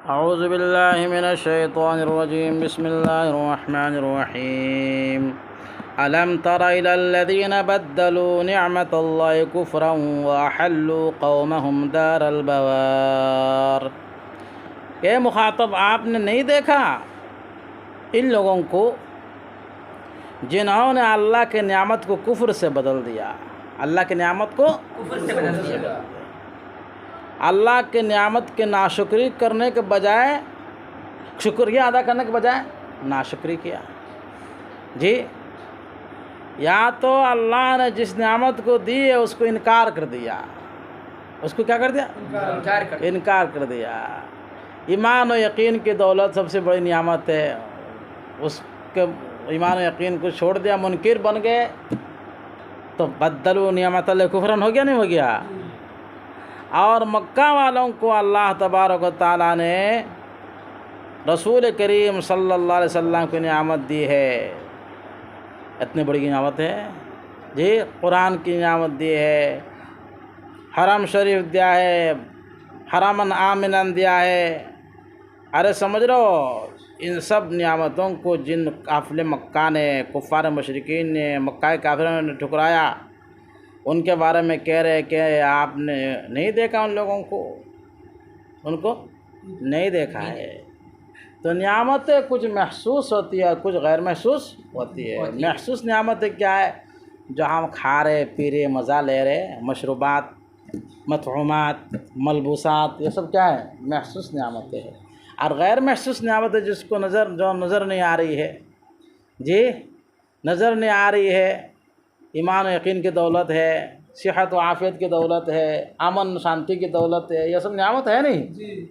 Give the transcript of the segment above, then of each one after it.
अऊज़ु बिल्लाहि मिनश शैतानिर रजीम बिस्मिल्लाहिर रहमानिर रहीम अलम तरा इलल लज़ीना बद्दलू निअमतल्लाहि कुफ्रन व अहल्लू कौमहुम दारल बवार। ये मुखातब, आपने नहीं देखा इन लोगों को जिन्होंने अल्लाह के नियामत को कुफ्र से बदल दिया। अल्लाह के नियामत को कुफ्र से बदल दिया। अल्लाह के नियामत के नाशुक्री करने के बजाय शुक्रिया अदा करने के बजाय नाशुक्री किया। जी, या तो अल्लाह ने जिस नियामत को दी है उसको इनकार कर दिया। उसको क्या कर दिया? इनकार कर दिया। ईमान और यकीन की दौलत सबसे बड़ी नियामत है। उसके ईमान और यकीन को छोड़ दिया, मुनकिर बन गए, तो बद्दलू नियामत अल्लाह कुफरन हो गया, नहीं हो गया? और मक्का वालों को अल्लाह तबारक व तआला ने रसूल करीम सल्लल्लाहु अलैहि वसल्लम की नियामत दी है। इतनी बड़ी नियामत है जी। कुरान की नियामत दी है, हरम शरीफ दिया है, हरमन आमिनन दिया है। अरे समझ लो, इन सब नियामतों को जिन काफिले मक्का ने, कुफ़ार मुशरिकीन ने, मक्का के काफिरों ने ठुकराया, उनके बारे में कह रहे कि आपने नहीं देखा उन लोगों को, उनको नहीं देखा है। तो नियामतें कुछ महसूस होती है, कुछ गैर महसूस होती है। महसूस नियामतें क्या है? जो हम खा रहे, पी रहे, मज़ा ले रहे, मशरूबात, मतऊमात, मलबूसात, ये सब क्या है? महसूस नियामतें हैं। और गैर महसूस नियामतें जिसको जो नज़र नहीं आ रही है, जी, नज़र नहीं आ रही है, ईमान और यकीन की दौलत है, सेहत व आफ़ियत की दौलत है, अमन शांति की दौलत है, यह सब नियामत है नहीं जी।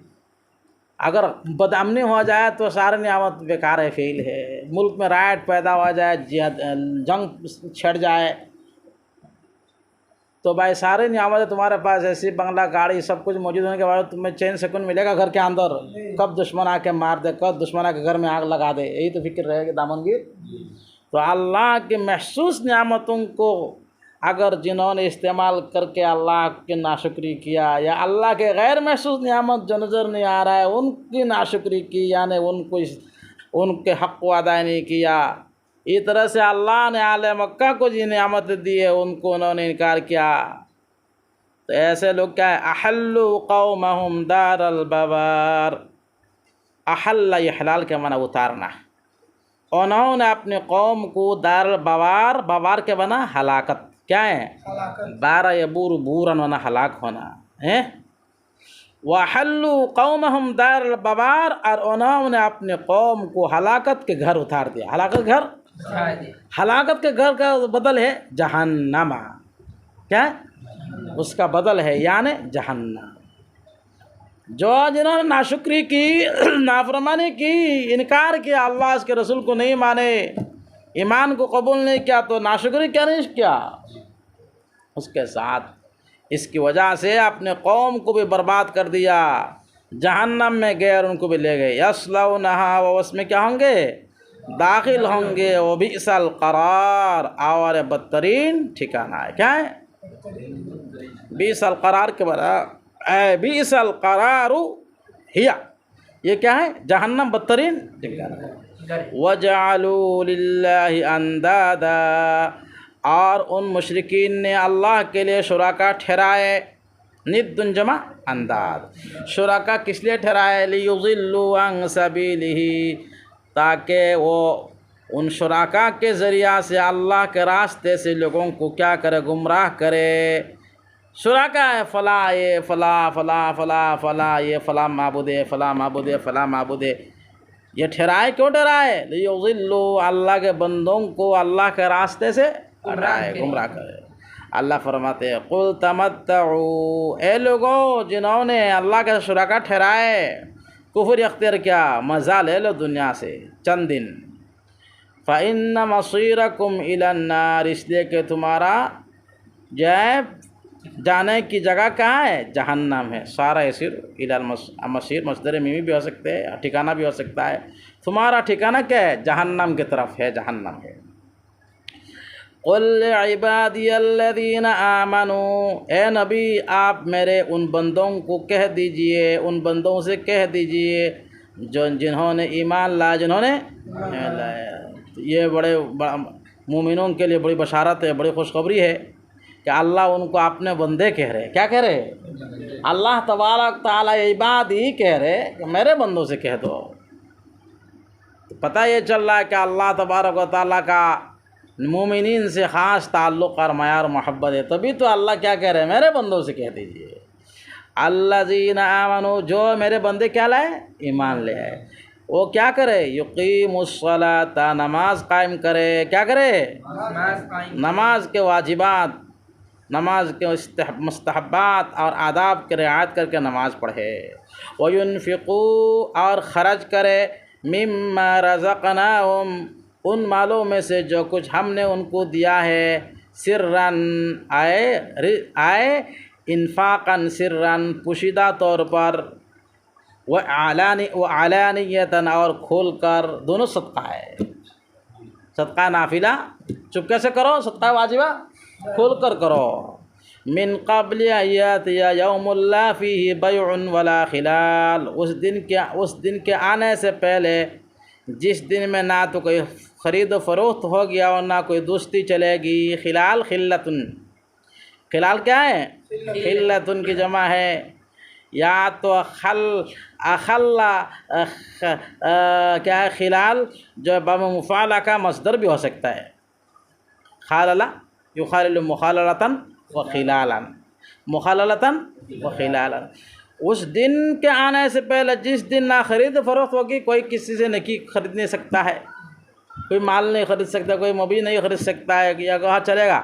अगर बदअमनी हो जाए तो सारे नियामत बेकार है, फेल है। मुल्क में रायट पैदा हो जाए, जंग छिड़ जाए, तो भाई सारे नियामत तुम्हारे पास, ऐसी बंगला, गाड़ी, सब कुछ मौजूद होने के बाद तुम्हें चैन सुकून मिलेगा घर के अंदर? कब दुश्मन आके मार दे, कब दुश्मन आके घर में आग लगा दे, यही तो फिक्र रहेगी दामनगीर। तो अल्लाह की महसूस नियामतों को अगर जिन्होंने इस्तेमाल करके अल्लाह की नाशुक्री किया, या अल्लाह के गैर महसूस नियामत जो नज़र नहीं आ रहा है उनकी नाशुक्री की, यानी उनके हक़ को अदा नहीं किया, इस तरह से अल्लाह ने आले मक्का को जी नियामत दी है उनको उन्होंने इनकार किया, तो ऐसे लोग क्या है? अहल्लू कौमहुम दारल बवार। अहल्ला, ये हलाल के माना उतारना। उन्होंने अपने कौम को दारल बवार, बवार के बना हलाकत, क्या है? बारा यबूर, बूरन वना हलाक होना है। वहल्लू कौमहुम दारल बवार, और उन्होंने अपने कौम को हलाकत के घर उतार दिया। हलाकत के घर का बदल है जहन्नमा। क्या? उसका बदल है यानी जहन्नम। जो जिन्होंने नाशुक्री की, नाफरमानी की, इनकार किया, अल्लाह के रसूल को नहीं माने, ईमान को कबूल नहीं किया, तो नाशुक्री क्या नहीं किया उसके साथ, इसकी वजह से अपने कौम को भी बर्बाद कर दिया, जहन्नम में गए और उनको भी ले गए। यस्लौनहा, वो उसमें क्या होंगे? दाखिल होंगे। वो बिसल करार, और बदतरीन ठिकाना है। क्या है? बिसल करार के बराबर, बिसल करारु हिया, ये क्या है? जहन्नम बदतरीन ठिकाना। वजअलू लिल्लाहि अंदादा, और उन मुशरिकीन ने अल्लाह के लिए शुराका ठहराए। निद्दुन जमा अंदाद। शुराका किस लिए ठहराए? लियुज़िल्लू अन सबीलिही, ताकि वो उन शुराका के ज़रिया से अल्लाह के रास्ते से लोगों को क्या करे? गुमराह करे। शुराका है फ़ला, ये फ़ला फ़ला फ़ला फ़ला, ये फ़ला माबूद है, फ़ला माबूद है, फ़ला माबूद है। ये ठहराए क्यों ठहराए? लियुज़िल्लू, अल्लाह के बंदों को अल्लाह के रास्ते से गुमराह करे। अल्लाह फरमाते हैं, कुल तमत्तऊ, ए लोगों जिन्होंने अल्लाह के शुराका ठहराए, कुफर अख्तियार क्या, मज़ा ले लो दुनिया से चंद दिन। फ़इन्न मसीरकुम इलन नार, इसलिए कि तुम्हारा जाने की जगह कहाँ है? जहन्नम है। सारा यसीर इलल मसीर, मसदर मीमी भी हो सकते हैं, ठिकाना भी हो सकता है। तुम्हारा ठिकाना क्या है? जहन्नम की तरफ है, जहन्नम है। क़ुल इबादियल्लज़ीना आमनू, ए नबी आप मेरे उन बंदों को कह दीजिए, उन बंदों से कह दीजिए जो जिन्होंने ईमान लाया, जिन्होंने लाया। तो ये मोमिनों के लिए बड़ी बशारत है, बड़ी खुशखबरी है कि अल्लाह उनको अपने बंदे कह रहे। क्या कह रहे? अल्लाह तबारक ताला इबाद ही कह रहे कि मेरे बंदों से कह दो। तो पता ये चल रहा है कि अल्लाह तबारक ताला का मोमिनीन से ख़ास ताल्लुक़ और मयार मोहब्बत है। तभी तो अल्लाह क्या कह रहे हैं, मेरे बंदों से कह दीजिए अल्लज़ीना आमनू, जो मेरे बंदे क्या लाए, ईमान ले आए। वो क्या करे, युक़ीमुस्सलाता, नमाज कायम करे। क्या करे? नमाज के वाजिबात, नमाज के मुस्तहब्बात और आदाब के रियायत करके नमाज पढ़े। वयुनफ़िक़ू, और ख़र्च करे, मिम्मा रज़क़नाहुम, उन मालों में से जो कुछ हमने उनको दिया है, सिर्रन आए इन्फ़ाक़न सिर्रन, पुशीदा तौर पर, व आलानियतन, और खोल कर, दोनों सदका है। सदका नाफिला चुपके से करो, सदका वाजिबा खोल कर करो। मिन क़ब्ल अय्यातिया यौमुल ला फ़ीही बैउन वला खिलाल, उस दिन के आने से पहले जिस दिन में ना तो कोई ख़रीद फ़रोख्त हो गया और ना कोई दोस्ती चलेगी। खिलाल खिल्लतुन, खिलाल क्या है? खिल्लतुन की जमा है, या तो अखल्ला क्या है खिलाल, जो बम मुफ़ाला का मस्दर भी हो सकता है। खालला युखालिलु मुखाललतन व खिलालन, मुखाललतन व खिलालन। उस दिन के आने से पहले जिस दिन ना ख़रीद फ़रोख्त होगी, कोई किसी से नहीं खरीद नहीं सकता है, कोई माल नहीं ख़रीद सकता, कोई मबी नहीं ख़रीद सकता है, या कहाँ चलेगा।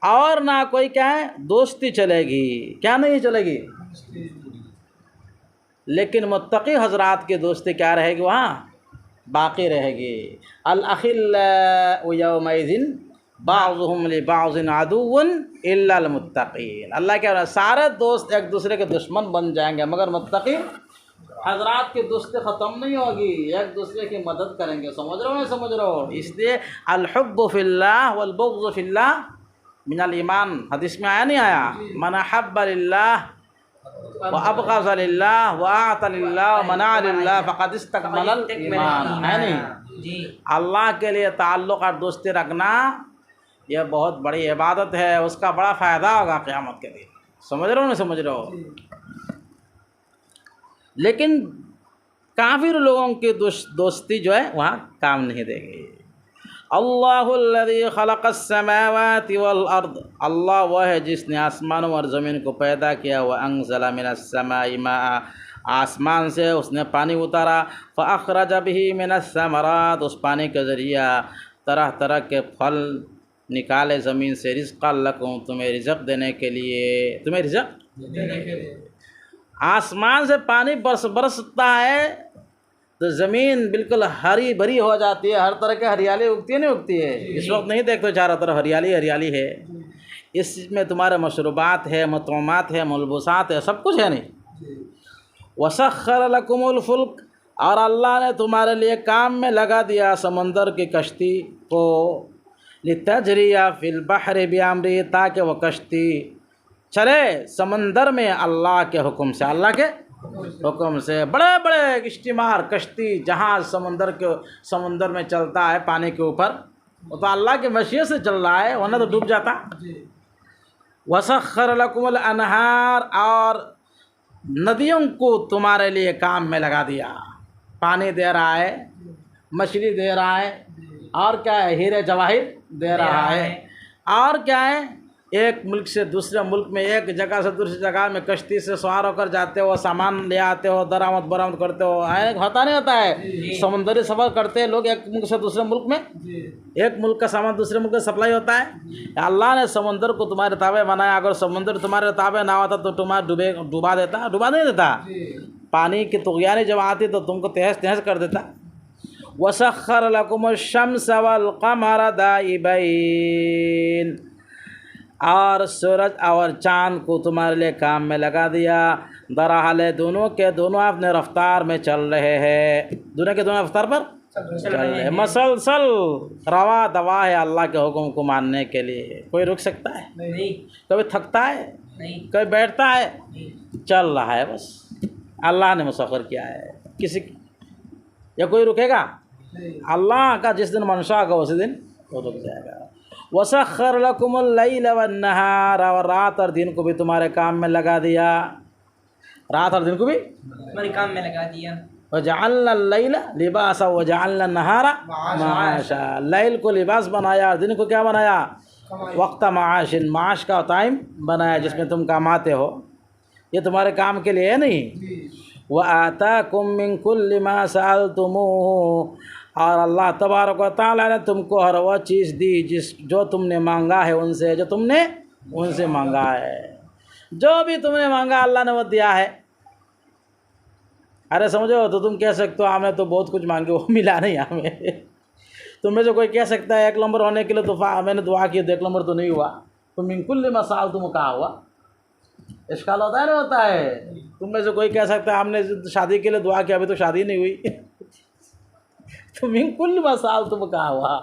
और ना कोई क्या है, दोस्ती चलेगी। क्या नहीं चलेगी? लेकिन मुत्तकी हजरात की दोस्ती क्या रहेगी, वहाँ बाकी रहेगी। अल अखिल्लाउ यौमइज़िन बाज़ुहुम लिबाज़िन अदुव्वुन इल्लल मुत्तक़ीन। अल्लाह क्या है, सारे दोस्त एक दूसरे के दुश्मन बन जाएंगे, मगर मुत्तकी हजरात की दोस्ती ख़त्म नहीं होगी, एक दूसरे की मदद करेंगे। समझ रहे हो नहीं समझ रहे हो? इसलिए अल हुब्बु फिल्लाह वल बुग़्ज़ु फिल्लाह मिनल ईमान, हदीस में आया नहीं आया? मन अहब्ब लिल्लाह व अबग़ज़ लिल्लाह व अअता लिल्लाह व मना लिल्लाह फ़क़द इस्तकमलल ईमान, है नहीं? अल्लाह के लिए ताल्लुक़ और दोस्ती रखना यह बहुत बड़ी इबादत है, उसका बड़ा फ़ायदा होगा क़यामत के दिन। समझ रहे हो नहीं समझ रहे हो? लेकिन काफिर लोगों की दोस्ती जो है वहाँ काम नहीं देगी। अल्लाहुल्लज़ी खलक़स समावाति वल अर्द, अल्लाह वह है जिसने आसमानों और ज़मीन को पैदा किया। व अंज़ला मिनस समाई माअ, आसमान से उसने पानी उतारा। फ़अख़रज बिही मिनस समरात, उस पानी के ज़रिया तरह तरह के फल निकाले ज़मीन से। रिज़्क़न लकुम, तुम्हें रिज़्क़ देने के लिए, तुम्हें रिज़्क़ देने के लिए। आसमान से पानी बरसता है तो ज़मीन बिल्कुल हरी भरी हो जाती है, हर तरह की हरियाली उगती है नहीं उगती है? इस वक्त नहीं देखते चारों तरफ हरियाली हरियाली है। इसमें तुम्हारे मशरूबात है, मतुमात है, मलबूसात है, सब कुछ है नहीं। वसख्खर लकुमुल फुल्क, और अल्लाह ने तुम्हारे लिए काम में लगा दिया समंदर की कश्ती को। लितजरिया फिल बहरि बिअम्रिही, ताकि वह कश्ती चले समंदर में अल्लाह के हुक्म से। अल्लाह के हुक्म से बड़े बड़े स्टीमर, कश्ती, जहाज़ समंदर में चलता है पानी के ऊपर, वो तो अल्लाह के मशीयत से चल रहा है, वरना तो डूब जाता। वसख्खर लकुमुल अनहार, और नदियों को तुम्हारे लिए काम में लगा दिया। पानी दे रहा है, मछली दे रहा है, और क्या है, हीरे जवाहिर दे रहा है। और क्या है, एक मुल्क से दूसरे मुल्क में, एक जगह से दूसरी जगह में कश्ती से सवार होकर जाते हो, सामान ले आते हो, दरामद बरामद करते हो। होता नहीं होता है? समुद्री सफ़र करते हैं लोग एक मुल्क से दूसरे मुल्क में, एक मुल्क का सामान दूसरे मुल्क में सप्लाई होता है। अल्लाह ने समुंदर को तुम्हारे ताबे बनाया। अगर समुंदर तुम्हारे ताबे ना होता तो तुम्हारा डुबा देता? डुबा नहीं देता। पानी की तुग़यानी जब आती तो तुमको तहस तहस कर देता। वसख्खर लकुमुश शम्स वल क़मर दाइबैन, और सूरज और चाँद को तुम्हारे लिए काम में लगा दिया। दरहाल दोनों के दोनों अपने रफ्तार में चल रहे हैं, दोनों के दोनों रफ्तार पर चल रहे, मसलसल रवा दवा है अल्लाह के हुक्म को मानने के लिए। कोई रुक सकता है? नहीं। कभी थकता है? नहीं। कभी बैठता है? नहीं। चल रहा है बस, अल्लाह ने मुसख्खर किया है। किसी या कोई रुकेगा? अल्लाह का जिस दिन मंशा होगा उसी दिन वो रुक जाएगा। वसख्खर लकुमुल लैल वन नहार, और रात और दिन को भी तुम्हारे काम में लगा दिया। रात और दिन को भी हमारे काम में लगा दिया। वजअलना लैल लिबासा वजअलना नहारा माशा, लैल को लिबास बनाया और दिन को क्या बनाया? वक्त माशिन, माश का टाइम बनाया जिसमें तुम कमाते हो। ये तुम्हारे काम के लिए है नहीं। व आताकुम मिन कुल्लि मा सअलतुमूहु, और अल्लाह तबारक व तआला ने तुमको हर वह चीज़ दी जो तुमने मांगा है उनसे, जो तुमने उनसे मांगा है। जो भी तुमने मांगा अल्लाह ने वो दिया है। अरे समझो, तो तुम कह सकते हो हमें तो बहुत कुछ मांगे वो मिला नहीं हमें। तुम में से कोई कह सकता है 1 नंबर होने के लिए तो मैंने दुआ की तो 1 नंबर तो नहीं हुआ, तो मिन कुल्लि मा सअलतुमूहु कहा हुआ? इश्काल होता है ना? होता है। तुम में से कोई कह सकता है हमने शादी के लिए दुआ की, अभी तो शादी नहीं हुई। तो मिन कुल्लि मा सअलतुमूहु कहा हुआ?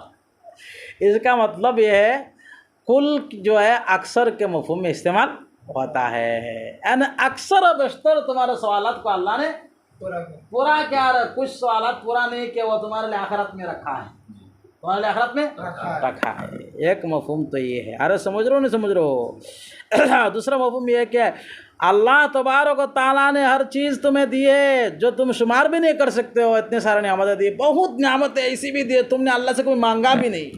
इसका मतलब ये है कुल जो है अक्सर के मफ़हूम में इस्तेमाल होता है, यानी अक्सर और बेशतर तुम्हारे सवालात को अल्लाह ने पूरा क्या, कुछ सवालात पूरा नहीं किया, वो तुम्हारे लिए आखिरत में रखा है, तुम्हारे लिए आखिरत में रखा है। एक मफ़हूम तो ये है। अरे समझ रहे हो नहीं समझ रहे हो? दूसरा मफ़हूम ये है कि अल्लाह तबारक व तआला ने हर चीज़ तुम्हें दी है जो तुम शुमार भी नहीं कर सकते हो। इतने सारे नियामतें दी, बहुत नियामतें ऐसी भी दी तुमने अल्लाह से कोई मांगा भी नहीं।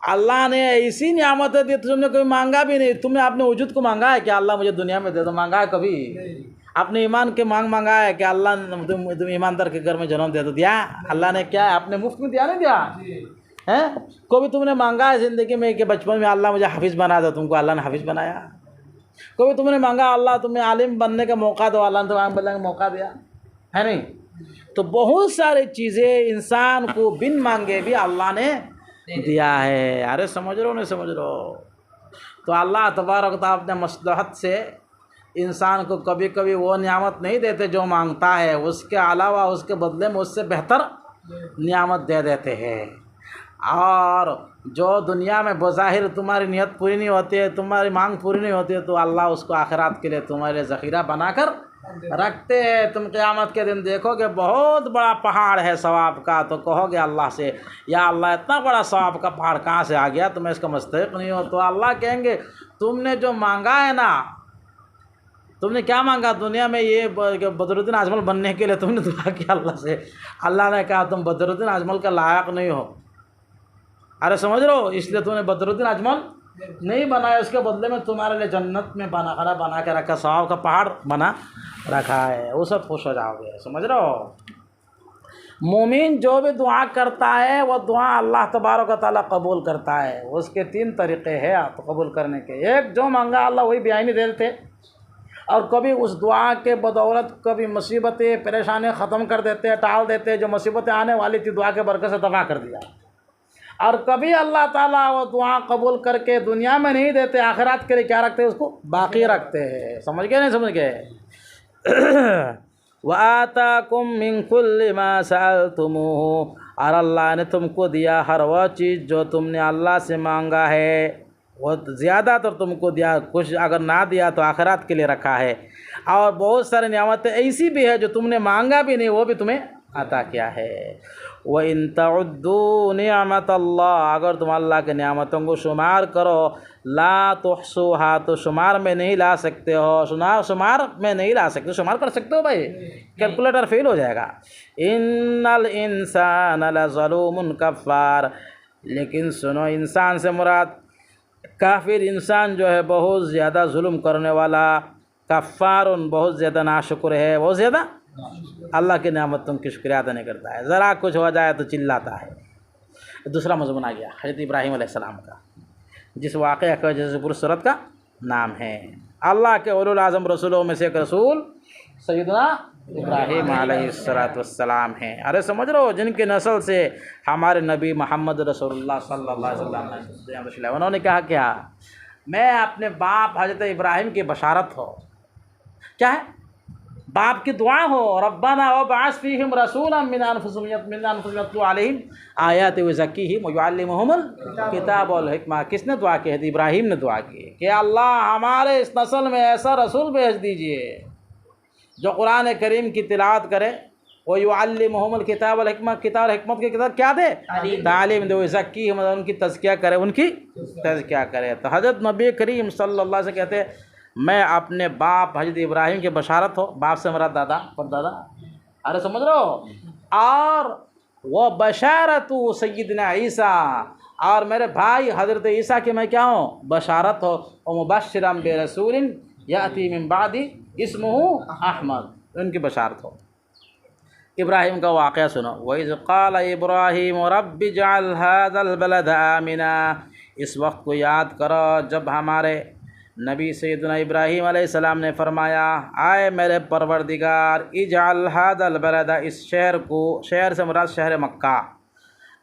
अल्लाह ने ऐसी नियामतें दी तुमने कोई मांगा भी नहीं। तुमने अपने वजूद को मांगा है कि अल्लाह मुझे दुनिया में दे दो? मांगा है कभी? अपने ईमान के मांगा है कि अल्लाह तुम ईमानदार के घर में जन्म दे दो? दिया? अल्लाह ने क्या है अपने मुफ्त में दिया? नहीं दिया है? कभी तुमने मांगा है ज़िंदगी में कि बचपन में अल्लाह मुझे हाफिज़ बना दो? तुमको अल्लाह ने हाफिज़ बनाया। कभी तुमने मांगा अल्लाह तुम्हें आलिम बनने का मौका दो? अल्लाह ने तुम्हें आलिम बनने का मौका दिया है नहीं? तो बहुत सारी चीज़ें इंसान को बिन मांगे भी अल्लाह ने दिया है। अरे समझ रहे हो नहीं समझ रहे हो? तो अल्लाह तबारक व तआला अपने मसलहत से इंसान को कभी कभी वो नियामत नहीं देते जो मांगता है, उसके अलावा उसके बदले में उससे बेहतर नियामत दे देते हैं। और जो दुनिया में बज़ाहिर तुम्हारी नियत पूरी नहीं होती है, तुम्हारी मांग पूरी नहीं होती है, तो अल्लाह उसको आखिरात के लिए तुम्हारे लिए ज़ख़ीरा बनाकर रखते हैं। तुम क़यामत के दिन देखोगे बहुत बड़ा पहाड़ है सवाब का, तो कहोगे अल्लाह से या अल्लाह इतना बड़ा सवाब का पहाड़ कहाँ से आ गया, तुम्हें इसका मुस्तहिक़ नहीं हो? तो अल्लाह कहेंगे तुमने जो मांगा है ना, तुमने क्या मांगा दुनिया में? ये बदरुद्दीन अजमल बनने के लिए तुमने दुआ किया अल्लाह से। अल्लाह ने कहा तुम बदरुद्दीन अजमल का लायक नहीं हो। अरे समझ रहे हो? इसलिए तुमने बदरुद्दीन अजमल नहीं बनाया, उसके बदले में तुम्हारे लिए जन्नत में बना के रखा, सवाब का पहाड़ बना रखा है। वो सब खुश हो जाओगे। समझ रहे हो? मोमिन जो भी दुआ करता है वो दुआ अल्लाह तबारक व तआला कबूल करता है। उसके 3 तरीक़े हैं आप कबूल करने के। एक, जो मांगा अल्लाह वही बेआईनी दे देते, और कभी उस दुआ के बदौलत कभी मुसीबतें परेशानियाँ ख़त्म कर देते, टाल देते, जो मुसीबतें आने वाली थी दुआ के बरकत से दफ़ा कर दिया। और कभी अल्लाह ताला वो दुआ कबूल करके दुनिया में नहीं देते, आखिरात के लिए क्या रखते हैं? उसको बाकी रखते हैं। समझ गए नहीं समझ गए? व आताकुम मिन कुल्लि मा सअलतुमूहु, और अल्लाह ने तुमको दिया हर वह चीज़ जो तुमने अल्लाह से मांगा है, वो ज़्यादातर तुमको दिया। कुछ अगर ना दिया तो आखिरात के लिए रखा है। और बहुत सारी नियामतें ऐसी भी है जो तुमने मांगा भी नहीं, वो भी तुम्हें अता किया है। व इन तउद्दू नियामत अल्लाह, अगर तुम अल्लाह के नियामतों को शुमार करो, ला तुहसूहा, तो शुमार में नहीं ला सकते हो। शुमार में नहीं ला सकते। शुमार कर सकते हो भाई? कैलकुलेटर फेल हो जाएगा। इन्नल इंसान लज़लूमुन कफ़ार, लेकिन सुनो, इंसान से मुराद काफिर इंसान जो है बहुत ज़्यादा जुल्म करने वाला, कफ़ारुन बहुत ज़्यादा नाशुक्र है, बहुत ज़्यादा अल्लाह की नियामतों की शुक्रिया अदा नहीं करता है। ज़रा कुछ हो जाए तो चिल्लाता है। दूसरा मज़मून आ गया हज़रत इब्राहीम अलैहिस्सलाम का, जिस वाक़या का जैसे पूरी सूरत का नाम है। अल्लाह के उलुल आज़म रसूलों में से एक रसूल सैयदना इब्राहीम अलैहिस्सलाम हैं। अरे समझ रहे हो? जिनके नस्ल से हमारे नबी मोहम्मद रसूलुल्लाह सल्लल्लाहु अलैहि वसल्लम, उन्होंने कहा क्या? मैं अपने बाप हज़रत इब्राहीम की बशारत हो। क्या है? बाप की दुआ हो, रब्बाना वबअस फीहिम रसूलन मिन अनफुसिहिम यत्लू अलैहिम आयाति व ज़क्कीहिम व युअल्लिमुहुमुल किताब वल हिकमा। किसने दुआ की है? इब्राहिम ने दुआ की कि अल्लाह हमारे इस नस्ल में ऐसा रसूल भेज दीजिए जो कुरान करीम की तिलावत करे, व युअल्लिमुहुमुल किताब वल हिकमा, किताब और हिकमत की किताब क्या दे? तालीम दे, व ज़क्कीहिम, उनकी तज़किया करे, उनकी तज़किया करे। तो हज़रत नबी करीम सल्लल्लाहु अलैहि वसल्लम से कहते हैं मैं अपने बाप हज़रत इब्राहिम के बशारत हो, बाप से मेरा दादा परदादा, अरे समझ रहे हो, और वह बशारतु सय्यदना ईसा, और मेरे भाई हज़रत ईसा की मैं क्या हूँ? बशारत हो। और मुबश्शिरन बिरसूलिन याती मिन बादी इस्मुहु अहमद, उनकी बशारत हो। इब्राहिम का वाक़या सुनो। वइज़ क़ाल इब्राहिम रब्बि जअल हाज़ल बलद आमिना, इस वक्त को याद करो जब हमारे नबी सैयदना इब्राहीम अलैहिस्सलाम ने फरमाया, आए मेरे परवरदिगार, इजअल हादल बलदा, इस शहर को, शहर से मुराद शहर मक्का,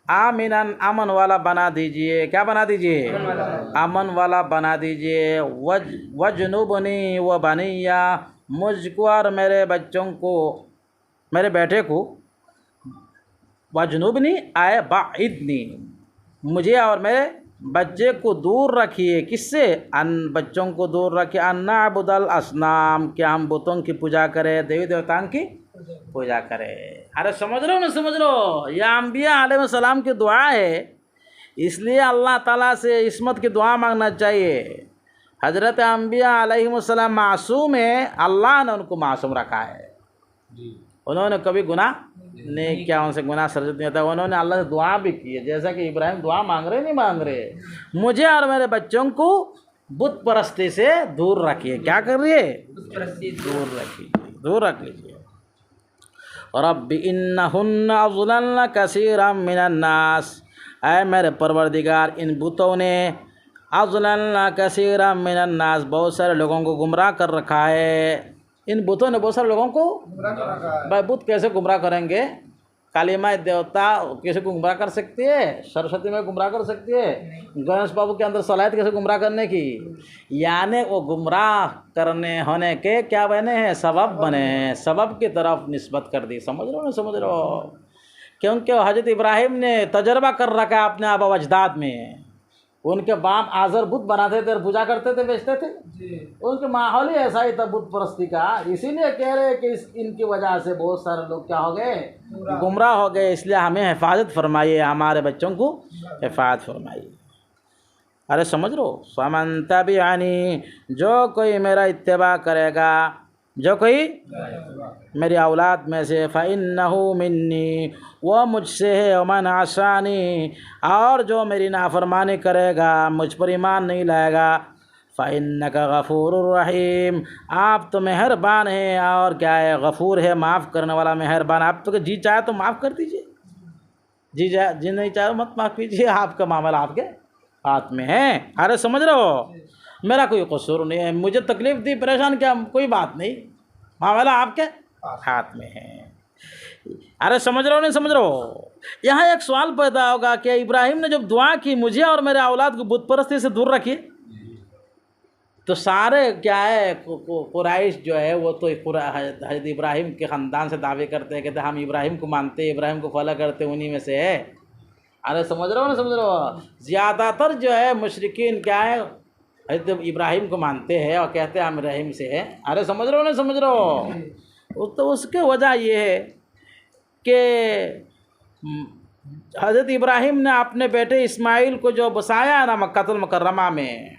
आमिनन, अमन वाला बना दीजिए। क्या बना दीजिए? अमन वाला बना दीजिए। वजनुबनी व बनिया, मुझको और मेरे बच्चों को, मेरे बेटे को, वजनुबनी आए बाइदनी, मुझे और मेरे बच्चे को दूर रखिए। किससे? अन, बच्चों को दूर रखिए। अन्ना अबुदल असनाम, क्या हम बुतों की पूजा करें, देवी देवताओं की पूजा करें। अरे समझ रहे हो ना? समझ लो, यह अम्बिया अलैहिस्सलाम की दुआ है, इसलिए अल्लाह ताला से इस्मत की दुआ मांगना चाहिए। हज़रत अम्बिया अलैहिस्सलाम मासूम है, अल्लाह ने उनको मासूम रखा है। उन्होंने कभी गुनाह नहीं किया, उनसे गुनाह सर्जत नहीं होता। उन्होंने अल्लाह से दुआ भी की है, जैसा कि इब्राहिम दुआ मांग रहे नहीं मांग रहे, मुझे और मेरे बच्चों को बुत परस्ती से दूर रखिए। क्या कर रही है? दूर रखिए, दूर रख लीजिए। रब्बि इन्नहुन्ना अज़लल्न कसीरम मिनन नास, ऐ मेरे परवरदिगार, इन बुतों ने अज़लल्न कसीरम मिनन नास, बहुत सारे लोगों को गुमराह कर रखा है। इन बुतों ने बहुत सारे लोगों को भाई, बुत कैसे गुमराह करेंगे? काली माँ देवता कैसे गुमराह कर सकती है? सरस्वती में गुमराह कर सकती है? गणेश बाबू के अंदर सलाहियत कैसे गुमराह करने की? यानी वो गुमराह करने होने के क्या बने हैं? सबब बने हैं, सबब की तरफ निस्बत कर दी। समझ रहे हो ना? समझ रहे हो? क्योंकि हज़रत इब्राहिम ने तजर्बा कर रखा है अपने आबा अजदाद में। उनके बाप आज़र बुत बनाते थे और पूजा करते थे, बेचते थे। उनके माहौल ही ऐसा ही था बुत परस्ती का। इसीलिए कह रहे हैं कि इनकी वजह से बहुत सारे लोग क्या हो गए? गुमराह हो गए। इसलिए हमें हिफाजत फरमाइए, हमारे बच्चों को हिफाजत फरमाइए। अरे समझ लो, फमन तबिअनी, जो कोई मेरा इत्तिबा करेगा, जो कोई मेरी औलाद में से, फ़इन्नहु मिन्नी, वह मुझसे है, वमन आसानी, और जो मेरी नाफरमानी करेगा, मुझ पर ईमान नहीं लाएगा, फ़इन्नका गफ़ूरुर रहीम, आप तो मेहरबान हैं, और क्या है? गफ़ूर है, माफ़ करने वाला, मेहरबान। आप तो जी चाहे तो माफ़ कर दीजिए, जी नहीं चाहे मत माफ़ कीजिए, आपका मामला आपके हाथ में है। अरे समझ रहे हो? मेरा कोई कसूर नहीं है, मुझे तकलीफ़ दी, परेशान किया, कोई बात नहीं, मामला आपके हाथ में है। अरे समझ रहे हो? नहीं समझ रहे हो? यहाँ एक सवाल पैदा होगा कि इब्राहिम ने जब दुआ की मुझे और मेरे औलाद को बुत परस्ती से दूर रखिए, तो सारे क्या है, कुरैश जो है वो तो हज़रत इब्राहिम के ख़ानदान से दावे करते हैं, कहते हम इब्राहिम को मानते हैं, इब्राहिम को फॉलो करते हैं, उन्हीं में से है। अरे समझ रहे हो ना? समझ रहे हो? ज़्यादातर जो है मुशरिकीन क्या है, हज़रत इब्राहिम को मानते हैं और कहते हैं हम इब्राहिम से है। अरे समझ रहे हो ना? समझ रहे हो? तो उसके वजह ये है कि हज़रत इब्राहिम ने अपने बेटे इस्माइल को जो बसाया ना मक्कातुल मुकर्रमा में,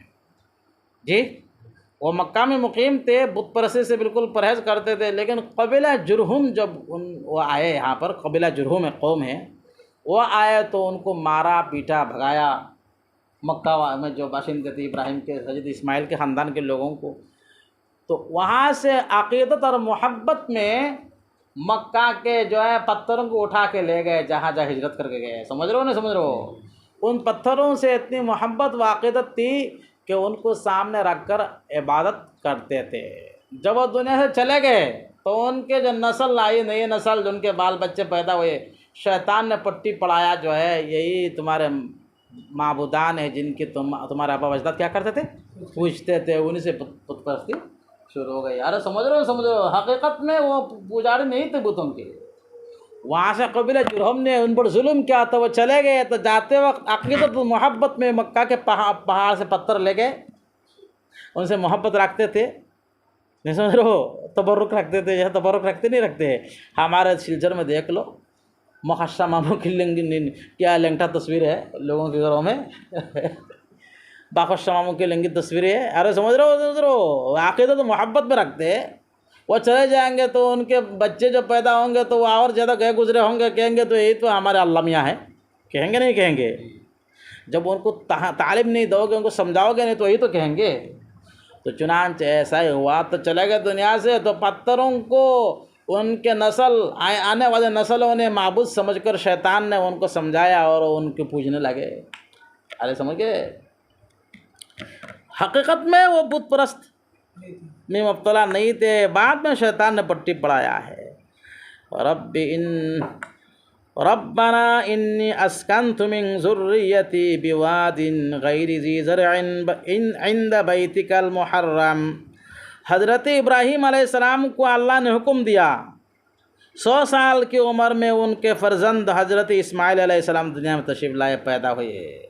जी, वो मक्का में मुकीम थे, बुत परस्ती से बिल्कुल परहेज़ करते थे। लेकिन कबीला जुरहुम जब वो आए यहाँ पर, कबीला जुरहुम है, कौम है, वो आए तो उनको मारा पीटा भगाया, मक्का में जो बाशिंदे थे इब्राहिम के, हज़रत इस्माइल के ख़ानदान के लोगों को। तो वहाँ से अक़ीदत और मोहब्बत में मक्का के जो है पत्थरों को उठा के ले गए, जहाँ जहाँ हिजरत करके गए। समझ रहे हो ना? समझ रहे हो? उन पत्थरों से इतनी मोहब्बत व अक़ीदत थी कि उनको सामने रख कर इबादत करते थे। जब वो दुनिया से चले गए तो उनके जो नस्ल आई, नई नस्ल, जो उनके बाल बच्चे पैदा हुए, शैतान ने पट्टी पढ़ाया जो है यही तुम्हारे माबूदान है जिनकी तुम्हारे आबा अजदाद क्या करते थे? पूछते थे, उन्हीं से पुत परस्ती शुरू हो गई। अरे समझ रहे हो, हकीकत में वो पुजारी नहीं थे बुतों के। वहाँ से कबीला जुरहम ने उन पर जुल्म किया तो वो चले गए। तो जाते वक्त अक़ीदत मोहब्बत में मक्का के पहाड़ से पत्थर ले गए, उनसे मोहब्बत रखते थे, नहीं समझ रहे हो, तबरुक रखते थे। यह तबरुक रखते नहीं रखते हैं। हमारे सिलचर में देख लो, मुखशा मामू की क्या लेंगटा तस्वीर है लोगों के घरों में बाखशा मामू की लेंगी तस्वीरें है। अरे समझ रहे हो, आक़ीदा तो मोहब्बत में रखते हैं। वो चले जाएंगे तो उनके बच्चे जो पैदा होंगे तो वो और ज़्यादा गए गुजरे होंगे, कहेंगे तो यही तो हमारे अल्लाह मियाँ है, कहेंगे नहीं कहेंगे? जब उनको तालीम नहीं दोगे, उनको समझाओगे नहीं, तो यही तो कहेंगे। तो चुनांच ऐसा ही हुआ। तो चले गए दुनिया से, तो पत्थरों को उनके आने वाले नस्लों ने माबूद समझकर शैतान ने उनको समझाया और उनके पूजने लगे। अरे समझ गए, हकीकत में वो बुत परस्त में मुब्तला नहीं थे। बाद में शैतान ने पट्टी पढ़ाया है। रब्बना इन्नी अस्कन्तु मिन ज़ुर्रियती बिवादिन गैरि ज़ी ज़रअइन इंद बैतिकल मुहर्रम। हज़रत इब्राहीम अलैहिस्सलाम को अल्लाह ने हुक्म दिया, 100 साल की उम्र में उनके फ़र्जंद हज़रत इस्माइल अलैहिस्सलाम दुनिया में तशरीफ़ लाए, पैदा हुए।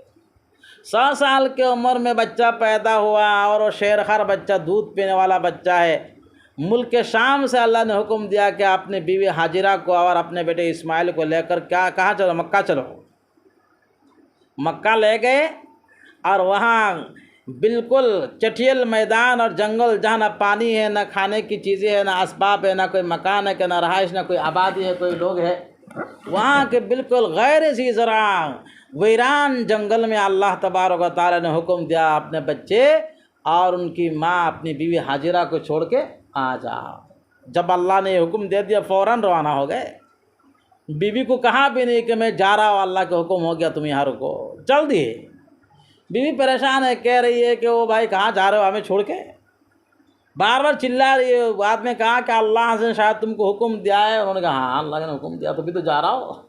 100 साल की उम्र में बच्चा पैदा हुआ और वो शेरखर बच्चा, दूध पीने वाला बच्चा है। मुल्क शाम से अल्लाह ने हुक्म दिया कि अपनी बीवी हाजिरा को और अपने बेटे इस्माइल को लेकर कहाँ चलो, मक्का चलो। मक्का ले गए और वहाँ बिल्कुल चटियल मैदान और जंगल, जहाँ ना पानी है, ना खाने की चीज़ें है, ना असबाब है, ना कोई मकान है, कि ना रहाइश, ना कोई आबादी है, कोई लोग है। वहाँ के बिल्कुल गैर ज़ी ज़रा वीरान जंगल में अल्लाह तबारक व तआला ने हुक्म दिया, अपने बच्चे और उनकी माँ अपनी बीवी हाजिरा को छोड़ के आ जाओ। जब अल्लाह ने हुक्म दे दिया, फ़ौरन रवाना हो गए। बीवी को कहा भी नहीं कि मैं जा रहा हूँ, अल्लाह का हुक्म हो गया, तुम यहाँ रुको, चल दिए। बीवी परेशान है, कह रही है कि वो भाई कहाँ जा रहे हो हमें छोड़ के, बार बार चिल्ला रही है। बाद में कहा कि अल्लाह से शायद तुमको हुक्म दिया है। उन्होंने कहा हाँ अल्लाह ने हुक्म दिया, तो भी तो जा रहा हो।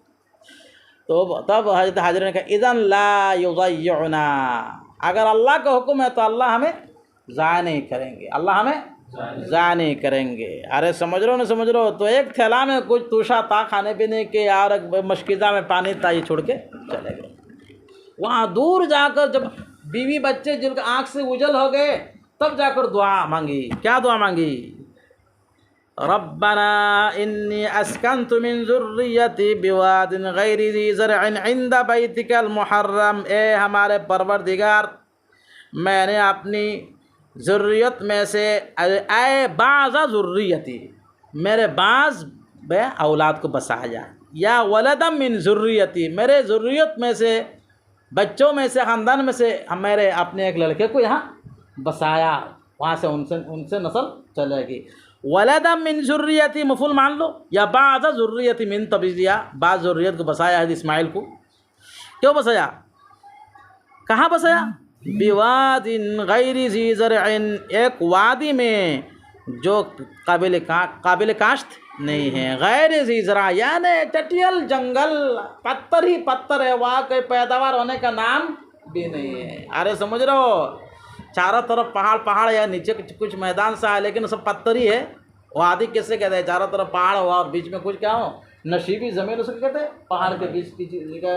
तो तब हज़रत हाजिरा ने कहा इज़न ला युज़य्युना, अगर अल्लाह का हुक्म है तो अल्लाह हमें ज़ाया नहीं करेंगे, अल्लाह हमें ज़ाया नहीं करेंगे। अरे समझ रहे हो ना, समझ रहे हो। तो एक थैला में कुछ तोशा था खाने पीने के, और एक मशकीज़ा में पानी था, ये छोड़ के चले गए। वहाँ दूर जाकर जब बीवी बच्चे जिनके आँख से उजल हो गए, तब जाकर दुआ मांगी। क्या दुआ मांगी? रब्बना इन्नी अस्कन्तु मिन ज़ुर्रियती बिवादिन गैरि ज़ी ज़रअइन इंद बैतिकल मुहर्रम। ए हमारे परवरदिगार, मैंने अपनी ज़ुर्रियत में से, आए बाज़ा ज़ुर्रियती, मेरे बाज़ औलाद को बसाया, या वलदम मिन ज़ुर्रियती, मेरे ज़ुर्रियत में से, बच्चों में से, ख़ानदान में से मेरे अपने एक लड़के को यहाँ बसाया, वहाँ से उनसे नस्ल चलेगी। वलदम मिन ज़ुर्रियती मफ़ूल मान लो, या बाज़ा ज़ुर्रियती मिन तबीज़िया, बाज़ ज़ुर्रियत को बसाया है इस्माइल को। क्यों बसाया? कहाँ बसाया? बिवादिन गैरि ज़ी ज़रअइन, एक वादी में जो काबिल काश्त नहीं है। गैर ज़ी ज़रा यानी चटियल जंगल, पत्थर ही पत्थर है, वहाँ कोई पैदावार होने का नाम भी नहीं है। अरे समझ रहे हो, चारों तरफ पहाड़ या नीचे कुछ मैदान सा है, लेकिन सब पत्थर ही है। वादी कैसे कहते हैं? चारों तरफ पहाड़ हुआ और बीच में कुछ क्या हो, नशीबी ज़मीन उसको कहते हैं। पहाड़ के बीच की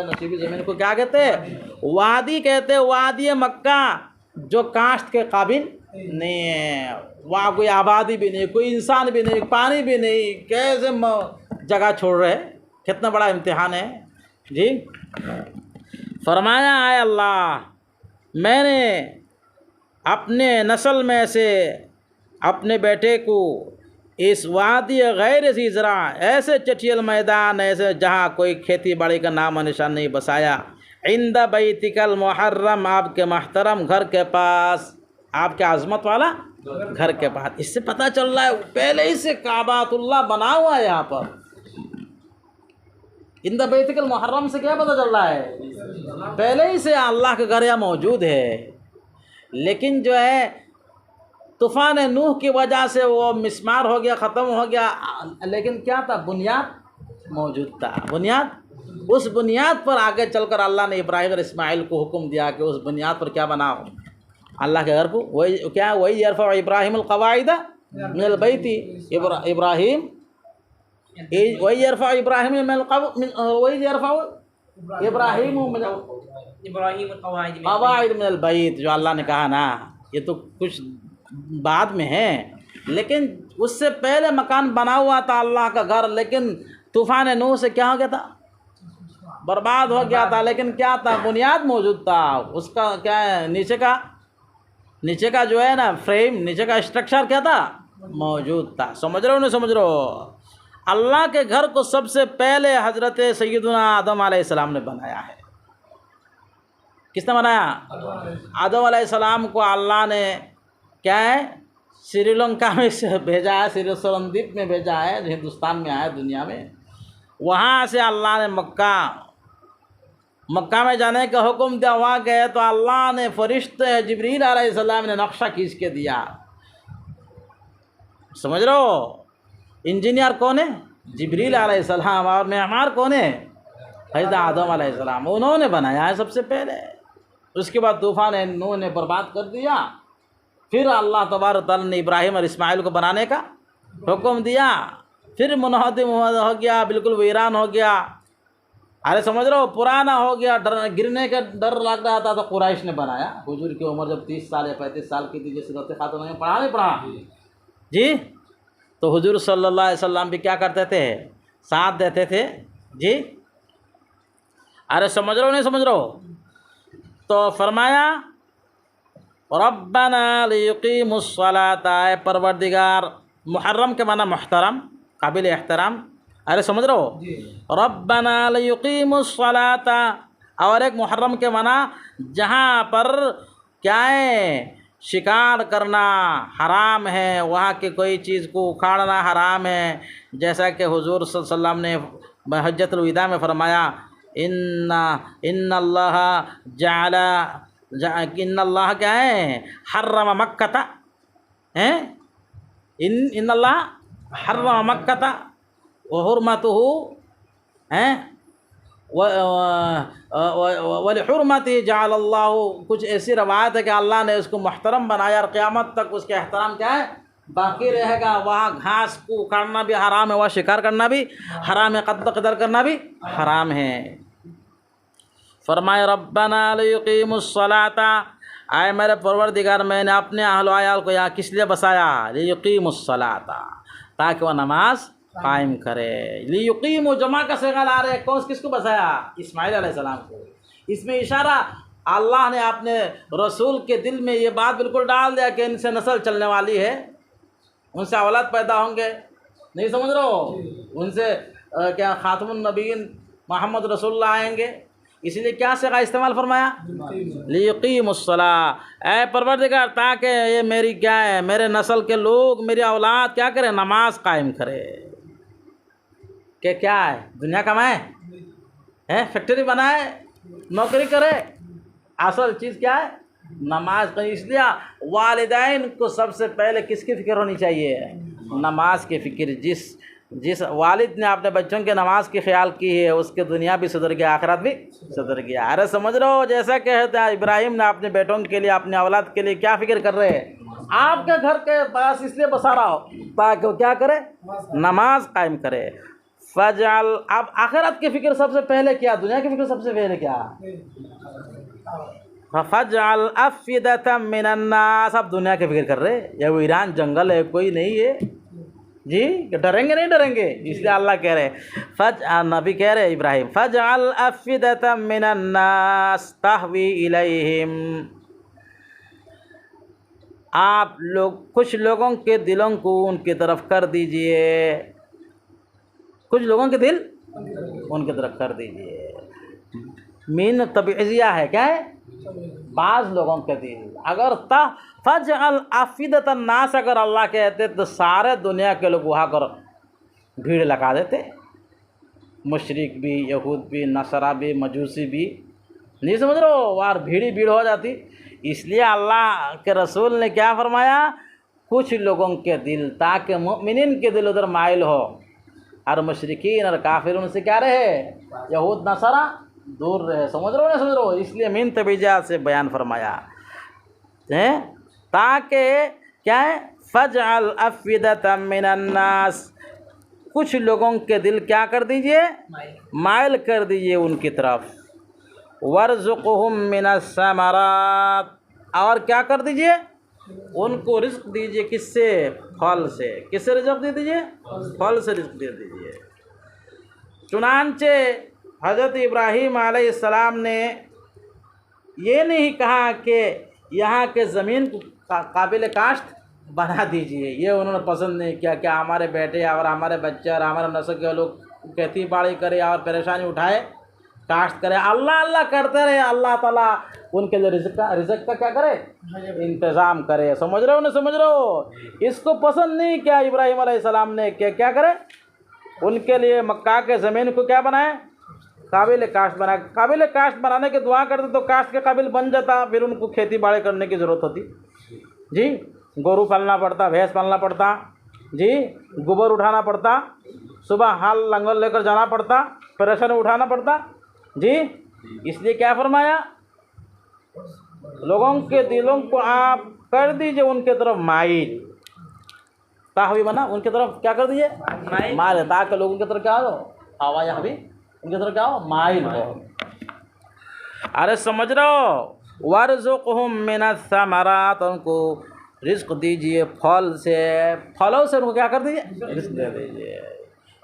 नशीबी ज़मीन को क्या कहते हैं? वादी कहते हैं। वादी मक्का जो काश्त के काबिल नहीं है, वहाँ कोई आबादी भी नहीं, कोई इंसान भी नहीं, पानी भी नहीं, कैसे जगह छोड़ रहे? कितना बड़ा इम्तिहान है जी। फरमाया है अल्लाह, मैंने अपने नस्ल में से अपने बेटे को इस वादी गैर ज़ी ज़रा, ऐसे चटियल मैदान, ऐसे जहाँ कोई खेती बाड़ी का नाम निशान नहीं, बसाया। इंद बैतिकल मुहर्रम, आपके महतरम घर के पास, आपके आज़मत वाला घर के पास। इससे पता चल रहा है पहले ही से काबातुल्लाह बना हुआ है यहाँ पर। इंद बैतिकल मुहर्रम से क्या पता चल रहा है? पहले ही से अल्लाह का घर यहाँ मौजूद है। लेकिन जो है तूफ़ान नूह की वजह से वो मिस्मार हो गया, ख़त्म हो गया। लेकिन क्या था? बुनियाद मौजूद था। बुनियाद, उस बुनियाद पर आगे चलकर अल्लाह ने इब्राहीम और इस्माइल को हुक्म दिया कि उस बुनियाद पर क्या बनाओ, अल्लाह के घर को। वही क्या, वही यरफ़उ इब्राहीमुल क़वाइद मिनल बैती इब्राहिम वही यरफ़ा इब्राहिम वही यरफ़ा इब्राहिम इब्राहिम कवाइद में कवाइद मिनल बैत, जो अल्लाह ने कहा ना, ये तो कुछ बाद में है, लेकिन उससे पहले मकान बना हुआ था अल्लाह का घर, लेकिन तूफ़ान नूह से क्या हो गया था, बर्बाद हो गया था। लेकिन क्या था, बुनियाद मौजूद था उसका। क्या है, नीचे का जो है ना फ्रेम, नीचे का स्ट्रक्चर क्या था, मौजूद था। समझ रहे हो नहीं समझ रहे हो? अल्लाह के घर को सबसे पहले हज़रत सैयदना आदम अलैहिस्सलाम ने बनाया है। किसने बनाया? आदम अलैहिस्सलाम को अल्लाह ने क्या है, श्रीलंका में से भेजा है, श्रीलंदीप में भेजा है, हिंदुस्तान में आया दुनिया में। वहाँ से अल्लाह ने मक्का में जाने का हुक्म दिया। वहाँ गए तो अल्लाह ने फरिश्ते जिब्रील अलैहिस्सलाम ने नक्शा खींच के दिया। समझ रहे हो? इंजीनियर कौन है? जिब्रील अलैहिस्सलाम। और मेमार कौन है? हज़रत आदम अलैहिस्सलाम। उन्होंने बनाया है सबसे पहले। उसके बाद तूफ़ान नूह ने बर्बाद कर दिया। फिर अल्लाह तबारक तआला ने इब्राहिम और इस्माइल को बनाने का हुक्म दिया। फिर मुनहदिम हो गया, बिल्कुल वीरान हो गया। अरे समझ रहे हो, पुराना हो गया, गिरने का डर लग रहा था, तो कुरैश ने बनाया। हुजूर की उम्र जब 30 साल या 35 साल की थी, जैसे रफ़ी खातून ने पढ़ा नहीं पढ़ा जी, तो हुजूर सल्लल्लाहु अलैहि वसल्लम भी क्या करते थे, साथ देते थे जी। अरे समझ रहे हो नहीं समझ रहे हो? तो फरमाया रब्बना लियुकीमुस्सलाता, परवरदिगार, मुहर्रम के माना मुहतरम, काबिल एहतराम। अरे समझ रहे हो? रब्बना लियुकीमुस्सलाता, और एक मुहर्रम के माना जहाँ पर क्या है, शिकार करना हराम है, वहाँ की कोई चीज़ को उखाड़ना हराम है। जैसा कि हुजूर सल्लल्लाहु अलैहि वसल्लम ने हज्जतुल विदा में फरमाया, इन्नल्लाह क्या है, हर्रम मक्कता हैं, इन्नल्लाह हर्रम मक्कता व हुर्मतुहु हैं वलिहुर्मति जअलल्लाहु, कुछ ऐसी रवायत है कि अल्लाह ने उसको मुहतरम बनाया और क़यामत तक उसके एहतराम क्या है, बाकी रहेगा। वहाँ घास को उखाड़ना भी हराम है, वहाँ शिकार करना भी हराम है, क़त्ल क़दर करना भी हराम है। फरमाए रब्बना लियुकीमुस्सलाता, आए मेरे परवरदिगार, मैंने अपने अहल आयाल को यहाँ किस लिए बसाया, लियुकीमुस्सलाता, ताकि वह नमाज कायम करे। लियुकीमु जमा का सिगा ला रहे, कौन किसको बसाया, इस्माइल अलैहिस्सलाम को। इसमें इशारा अल्लाह ने अपने रसूल के दिल में ये बात बिल्कुल डाल दिया कि इनसे नस्ल चलने वाली है, उनसे औलाद पैदा होंगे। नहीं समझ रहे हो? उनसे क्या खातमुन नबीय्यीन मोहम्मद रसूलुल्लाह आएंगे। इसलिए क्या सिगा इस्तेमाल फरमाया, लियुकीमुस्सला, ऐ परवरदिगार, ताकि ये मेरी क्या है, मेरे नस्ल के लोग, मेरी औलाद क्या करे, नमाज कायम करे। कि क्या है, दुनिया कमाए है, फैक्ट्री बनाए, नौकरी करे, असल चीज़ क्या है, नमाज। तो इसलिए वालिदैन को सबसे पहले किसकी फ़िक्र होनी चाहिए, नमाज की फ़िक्र। जिस वालिद ने अपने बच्चों के नमाज की ख्याल की है, उसके दुनिया भी सुधर गया, आखिरत भी सुधर गया। अरे समझ रहे हो? जैसा कहते हैं इब्राहिम ने अपने बेटों के लिए, अपने औलाद के लिए क्या फ़िक्र कर रहे हैं, आपके घर के पास इसलिए बसा रहा हो ताकि वो क्या करे, नमाज कायम करे। फजल, अब आखिरत की फ़िक्र सबसे पहले क्या, दुनिया की फ़िक्र सबसे पहले क्या, फजल अफ़िदतम मिनन्नास, अब दुनिया की फ़िक्र कर रहे। ये वो ईरान जंगल है, कोई नहीं है जी, डरेंगे नहीं डरेंगे। इसलिए अल्लाह कह रहे, नबी कह रहे इब्राहिम, फजअल अफ़िदतम मिनन्नास तहवी इलैहिम, आप लोग कुछ लोगों के दिलों को उनकी तरफ कर दीजिए, कुछ लोगों के दिल उनकी तरफ कर दीजिए। मीन तबइज़िया है, क्या है, बाज़ लोगों के दिल। अगर फजअल अफ़िदतन नास अगर अल्लाह कहते तो सारे दुनिया के लोग वहाँ कर भीड़ लगा देते, मुशरिक भी, यहूद भी, नसरा भी, मजूसी भी। नहीं समझ रहे हो? वहाँ भीड़ ही भीड़ हो जाती। इसलिए अल्लाह के रसूल ने क्या फरमाया, कुछ लोगों के दिल, ताकि मुमिनीन के दिल उधर माइल हो, और मुशरिकीन और काफिर उनसे क्या रहे, यहूद नसरा दूर रहे। समझ रहे हो ना, समझ रहे हो? इसलिए मीन तबीजा से बयान फरमाया है, ताकि क्या है, फजअल अफ़िदतम मिनन्नास, कुछ लोगों के दिल क्या कर दीजिए, माइल कर दीजिए उनकी तरफ। वर्ज़ुक़हुम मिनस समरात, और क्या कर दीजिए, उनको रिज़्क़ दीजिए, किससे, फल से। किससे रिज़्क़ दे दीजिए, फल से रिज़्क़ दे दीजिए। चुनांचे हज़रत इब्राहीम अलैहिस्सलाम ने ये नहीं कहा कि यहाँ के ज़मीन को काबिल काश्त बना दीजिए, ये उन्होंने पसंद नहीं किया। क्या हमारे बेटे और हमारे बच्चे और हमारे नस्ल के लोग खेती बाड़ी करें और परेशानी उठाए, काश्त करें, अल्लाह अल्लाह करते रहे, अल्लाह ताला उनके लिए रिज़्क़ का क्या करे, इंतज़ाम करे। समझ रहे हो ना, समझ रहे हो? इसको पसंद नहीं किया इब्राहीम अलैहिस्सलाम ने कि क्या करे, उनके लिए मक्का के ज़मीन को क्या बनाए, काबिल काश्त बनाए। काबिल काश्त बनाने की दुआ करते तो काश्त के काबिल बन जाता, फिर उनको खेती बाड़ी करने की ज़रूरत होती जी, गोरू पालना पड़ता, भैंस पालना पड़ता जी, गोबर उठाना पड़ता, सुबह हाल लंगर लेकर जाना पड़ता, परेशानी उठाना पड़ता जी। इसलिए क्या फरमाया, लोगों के दिलों को आप कर दीजिए उनके तरफ माइल, ताहवी बना, उनके तरफ क्या कर दीजिए, माइल, ताकि लोगों की तरफ क्या हो, हवा या हबी उनकी तरफ क्या हो, माइल हो। अरे समझ रहे हो, वर्ज़ुक़हुम मिनस समरात, उनको रिज़्क़ दीजिए फल से, फलों से उनको क्या कर दीजिए, रिज़्क़ दे दीजिए।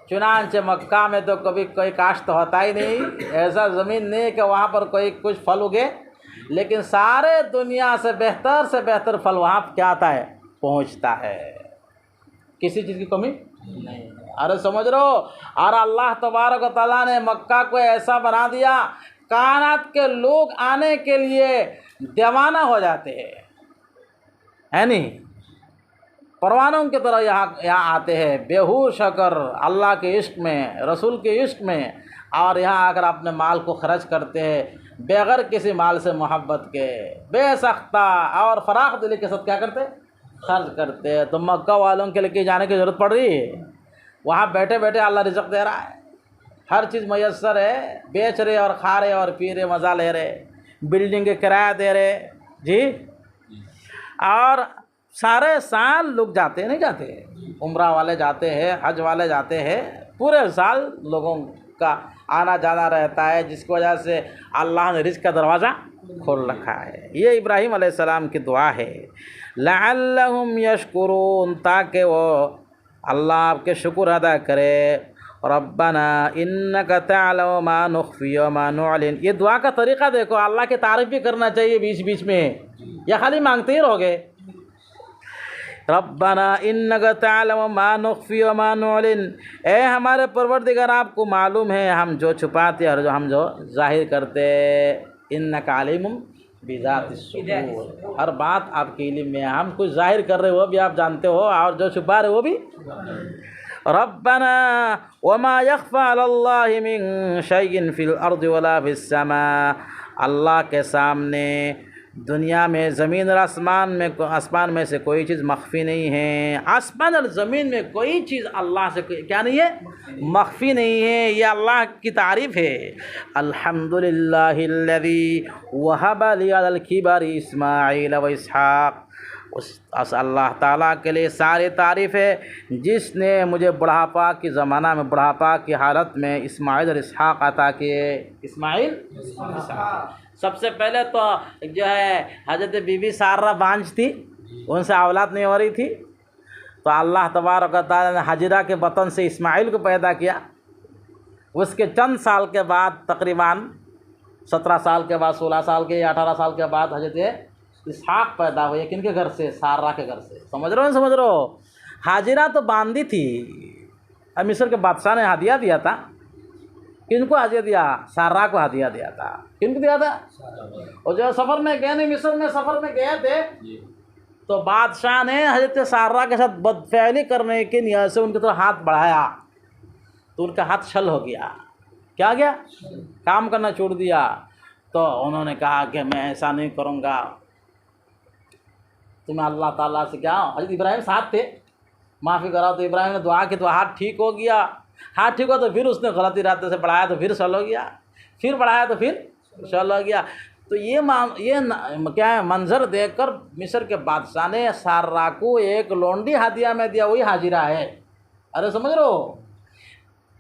चुनांचे मक्का में तो कभी कोई काश्त तो होता ही नहीं, ऐसा ज़मीन नहीं कि वहाँ पर कोई कुछ फल उगे, लेकिन सारे दुनिया से बेहतर फल वहाँ क्या आता है, पहुँचता है, किसी चीज़ की कमी नहीं। अरे समझ रहे हो, और अल्लाह तबारक व तआला ने मक्का को ऐसा बना दिया, कायनात के लोग आने के लिए दीवाना हो जाते हैं, है नहीं, परवानों की तरह यहाँ आते हैं, बेहोश होकर अल्लाह के इश्क में, रसूल के इश्क में, और यहाँ आकर अपने माल को खर्च करते हैं बग़ैर किसी माल से मोहब्बत के, बेसख्ता और फराख दिली के साथ क्या करते, खर्च करते हैं। तो मक्का वालों के लिए जाने की ज़रूरत पड़ रही है, वहाँ बैठे बैठे अल्लाह रिज़्क़ दे रहा है, हर चीज़ मैसर है, बेच रहे और खा रहे और पी रहे, मज़ा ले रहे, बिल्डिंग के किराया दे रहे जी। और सारे साल लोग जाते नहीं जाते, उम्रा वाले जाते हैं, हज वाले जाते हैं, पूरे साल लोगों का आना जाना रहता है, जिसकी वजह से अल्लाह ने रिज़्क़ का दरवाज़ा खोल रखा है। ये इब्राहीम अलैहिस्सलाम की दुआ है, लअल्लहुम यशकुरून, ताकि वो अल्लाह आपके शुक्र अदा करे। रब्बना इन्नका तअलमु मा नुख़फ़ी व मा नुअलिन, ये दुआ का तरीक़ा देखो, अल्लाह की तारीफ़ भी करना चाहिए बीच बीच में, या खाली मांगते ही रहोगे। रब्बना इन्नका तअलमु मा नुख़फ़ी व मा नुअलिन, ए हमारे परवरदिगार आपको मालूम है हम जो छुपाते और जो हम जो ज़ाहिर करते, इन्नका अलीमुम बिज़ातिस सुदूर, हर बात आपके इल्म में, हम कुछ ज़ाहिर कर रहे हो वो भी आप जानते हो, और जो छुपा रहे वो भी। रब्बना वमा यख़फ़ा अलल्लाहि मिन शैइन फ़िल अर्दि वला फ़िस समा, अल्लाह के सामने दुनिया में, ज़मीन और आसमान में से कोई चीज़ मख्फी नहीं है। आसमान और ज़मीन में कोई चीज़ अल्लाह से क्या नहीं है, मख्फी नहीं है। ये अल्लाह की तारीफ़ है। अल्हम्दुलिल्लाहिल्लज़ी वहब ली अलल किबरि इस्माईल व इसहाक़, उस अल्लाह ताला के लिए सारी तारीफ़ है जिसने मुझे बुढ़ापा की ज़माना में, बुढ़ापा की हालत में इस्माईल और इसहाक़ अता किए। इस्माईल इसहाक़, सबसे पहले तो जो है हज़रत बीबी सारा बांझ थी, उनसे औलाद नहीं हो रही थी, तो अल्लाह तबारक व तआला ने हाजिरा के बतन से इस्माईल को पैदा किया। उसके चंद साल के बाद, तकरीबन 17 साल के बाद, 16 साल के या 18 साल के बाद हज़रत इसहाक़ पैदा हुए। किनके घर से, सारा के घर से। समझ रहे हो, समझ रहे हो? हाजिरा तो बांधी थी, अब मिस्र के बादशाह ने हदिया दिया था। किनको हदिया दिया? सारा को हदिया दिया था। किनको दिया था? और जो सफ़र में गए, नहीं मिस्र में सफ़र में गए थे, तो बादशाह ने हज़रत सारा के साथ बदफैली करने की नियत से उनकी तरफ हाथ बढ़ाया, तो उनका हाथ छल हो गया। क्या गया? काम करना छोड़ दिया। तो उन्होंने कहा कि मैं ऐसा नहीं करूँगा, तुम्हें अल्लाह ताला से क्या। हज़रत इब्राहिम साथ थे, माफ़ी करा, तो इब्राहिम ने दुआ की तो हाथ ठीक हो गया। हाथ ठीक हुआ तो फिर उसने गलत इरादे से बढ़ाया तो फिर सल हो गया, फिर बढ़ाया तो फिर सल हो गया। तो क्या है, मंजर देखकर मिस्र के बादशाह ने सारा को एक लोंडी हदिया में दिया, वही हाजिरा है। अरे समझ रहे हो,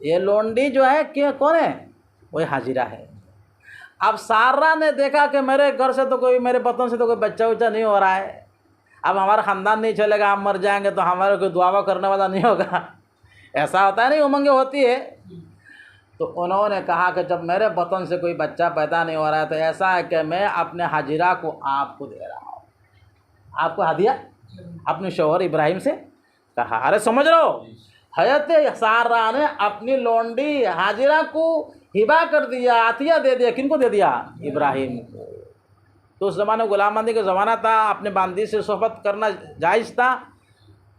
ये लोंडी जो है क्या कौन है, वही हाजिरा है। अब सारा ने देखा कि मेरे घर से तो कोई, मेरे बतन से तो कोई बच्चा उच्चा नहीं हो रहा है, अब हमारा ख़ानदान नहीं चलेगा, हम मर जाएंगे तो हमारे कोई दुआ करने वाला नहीं होगा। ऐसा होता है, नहीं उमंगे होती है। तो उन्होंने कहा कि जब मेरे बतन से कोई बच्चा पैदा नहीं हो रहा है तो ऐसा है कि मैं अपने हाजिरा को आपको दे रहा हूँ। आपको हदिया अपने शौहर इब्राहिम से कहा। अरे समझ रहे हो, हजरत सारा ने अपनी लोंडी हाजिरा को हिबा कर दिया, आतिया दे दिया। किनको दे दिया? इब्राहिम को। तो उस ज़माने गुलामबंदी का ज़माना था, अपने बांदी से सोहबत करना जायज़ था।